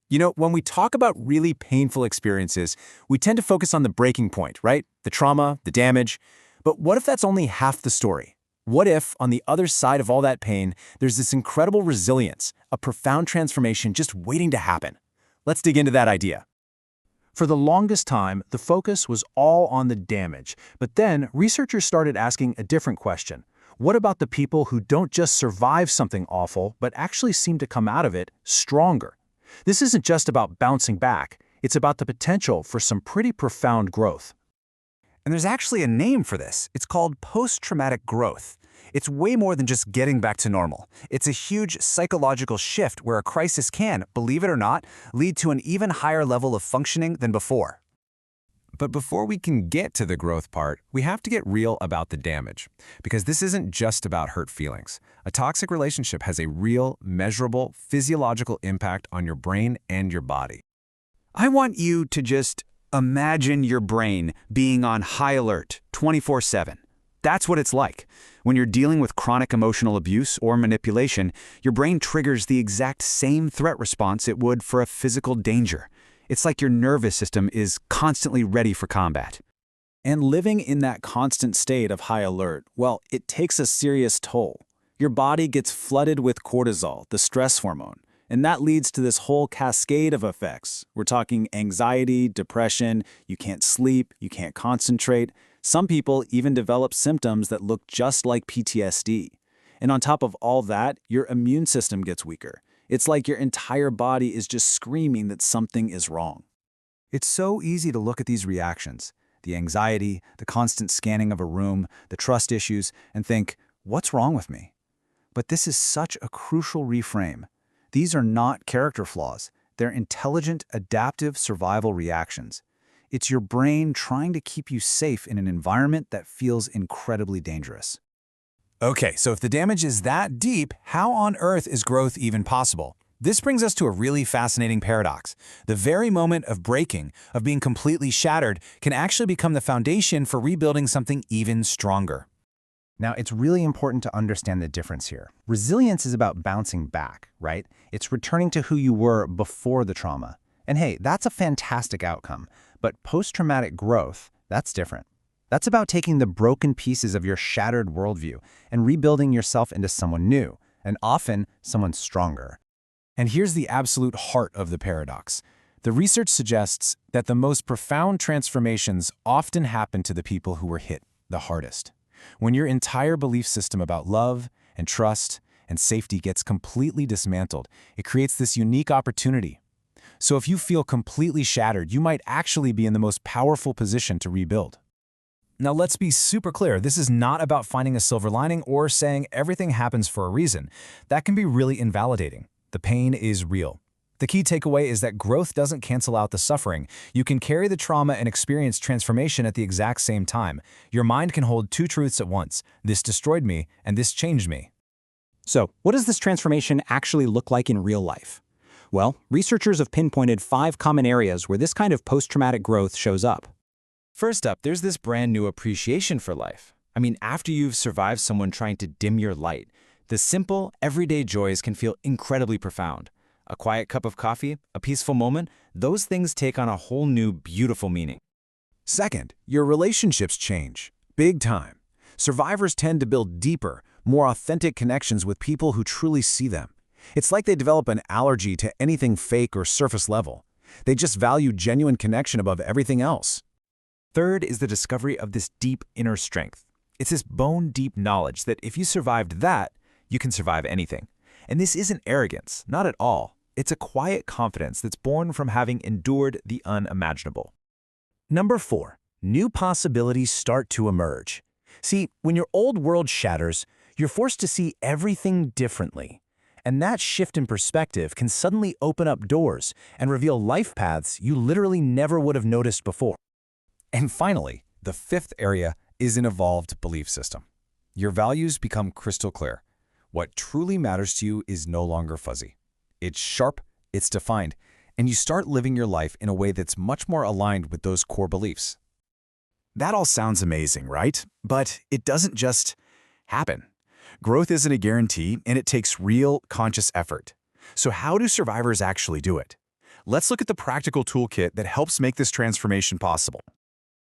When we talk about really painful experiences, we tend to focus on the breaking point, right? The trauma, the damage. But what if that's only half the story? What if, on the other side of all that pain, there's this incredible resilience, a profound transformation just waiting to happen? Let's dig into that idea. For the longest time, the focus was all on the damage, but then researchers started asking a different question. What about the people who don't just survive something awful, but actually seem to come out of it stronger? This isn't just about bouncing back, it's about the potential for some pretty profound growth. And there's actually a name for this. It's called post-traumatic growth. It's way more than just getting back to normal. It's a huge psychological shift where a crisis can, believe it or not, lead to an even higher level of functioning than before. But before we can get to the growth part, we have to get real about the damage. Because this isn't just about hurt feelings. A toxic relationship has a real, measurable, physiological impact on your brain and your body. I want you to just imagine your brain being on high alert 24/7. That's what it's like. When you're dealing with chronic emotional abuse or manipulation, your brain triggers the exact same threat response it would for a physical danger. It's like your nervous system is constantly ready for combat. And living in that constant state of high alert, well, it takes a serious toll. Your body gets flooded with cortisol, the stress hormone, and that leads to this whole cascade of effects. We're talking anxiety, depression, you can't sleep, you can't concentrate. Some people even develop symptoms that look just like PTSD. And on top of all that, your immune system gets weaker. It's like your entire body is just screaming that something is wrong. It's so easy to look at these reactions, the anxiety, the constant scanning of a room, the trust issues, and think, what's wrong with me? But this is such a crucial reframe. These are not character flaws. They're intelligent, adaptive survival reactions. It's your brain trying to keep you safe in an environment that feels incredibly dangerous. Okay, so if the damage is that deep, how on earth is growth even possible? This brings us to a really fascinating paradox. The very moment of breaking, of being completely shattered, can actually become the foundation for rebuilding something even stronger. Now, it's really important to understand the difference here. Resilience is about bouncing back, right? It's returning to who you were before the trauma. And hey, that's a fantastic outcome. But post-traumatic growth, that's different. That's about taking the broken pieces of your shattered worldview and rebuilding yourself into someone new, and often someone stronger. And here's the absolute heart of the paradox. The research suggests that the most profound transformations often happen to the people who were hit the hardest. When your entire belief system about love and trust and safety gets completely dismantled, it creates this unique opportunity. So if you feel completely shattered, you might actually be in the most powerful position to rebuild. Now let's be super clear, this is not about finding a silver lining or saying everything happens for a reason. That can be really invalidating. The pain is real. The key takeaway is that growth doesn't cancel out the suffering. You can carry the trauma and experience transformation at the exact same time. Your mind can hold two truths at once. This destroyed me, and this changed me. So, what does this transformation actually look like in real life? Well, researchers have pinpointed 5 common areas where this kind of post-traumatic growth shows up. First up, there's this brand new appreciation for life. I mean, after you've survived someone trying to dim your light, the simple, everyday joys can feel incredibly profound. A quiet cup of coffee, a peaceful moment, those things take on a whole new, beautiful meaning. Second, your relationships change. Big time. Survivors tend to build deeper, more authentic connections with people who truly see them. It's like they develop an allergy to anything fake or surface level. They just value genuine connection above everything else. Third is the discovery of this deep inner strength. It's this bone-deep knowledge that if you survived that, you can survive anything. And this isn't arrogance, not at all. It's a quiet confidence that's born from having endured the unimaginable. Number 4, new possibilities start to emerge. See, when your old world shatters, you're forced to see everything differently. And that shift in perspective can suddenly open up doors and reveal life paths you literally never would have noticed before. And finally, the 5th area is an evolved belief system. Your values become crystal clear. What truly matters to you is no longer fuzzy. It's sharp, it's defined, and you start living your life in a way that's much more aligned with those core beliefs. That all sounds amazing, right? But it doesn't just happen. Growth isn't a guarantee, and it takes real, conscious effort. So how do survivors actually do it? let's look at the practical toolkit that helps make this transformation possible.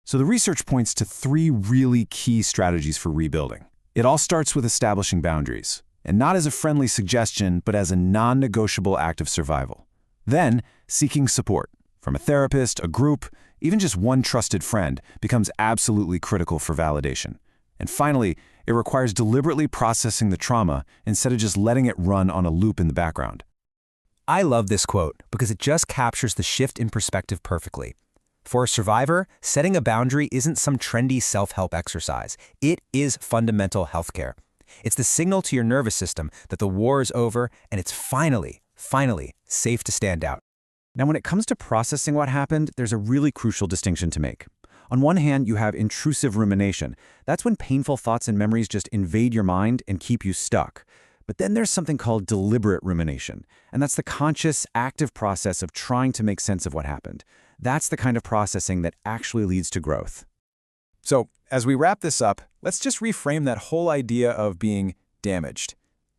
So the research points to 3 really key strategies for rebuilding. It all starts with establishing boundaries, and not as a friendly suggestion, but as a non-negotiable act of survival. Then, seeking support from a therapist, a group, even just one trusted friend becomes absolutely critical for validation. And finally, it requires deliberately processing the trauma instead of just letting it run on a loop in the background. I love this quote because it just captures the shift in perspective perfectly. For a survivor, setting a boundary isn't some trendy self-help exercise. It is fundamental healthcare. It's the signal to your nervous system that the war is over and it's finally safe to stand out. Now, when it comes to processing what happened, there's a really crucial distinction to make. On one hand, you have intrusive rumination. That's when painful thoughts and memories just invade your mind and keep you stuck. But then there's something called deliberate rumination, and that's the conscious, active process of trying to make sense of what happened. That's the kind of processing that actually leads to growth. So, as we wrap this up, let's just reframe that whole idea of being damaged.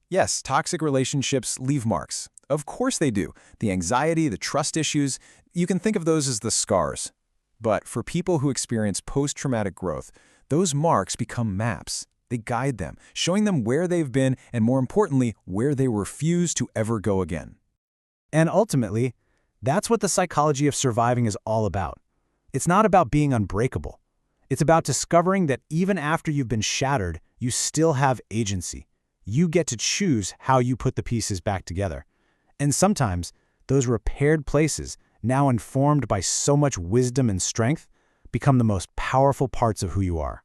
Yes, toxic relationships leave marks. Of course they do. The anxiety, the trust issues, you can think of those as the scars. But for people who experience post-traumatic growth, those marks become maps. They guide them, showing them where they've been and, more importantly, where they refuse to ever go again. And ultimately, that's what the psychology of surviving is all about. It's not about being unbreakable. It's about discovering that even after you've been shattered, you still have agency. You get to choose how you put the pieces back together. And sometimes, those repaired places, now informed by so much wisdom and strength, become the most powerful parts of who you are.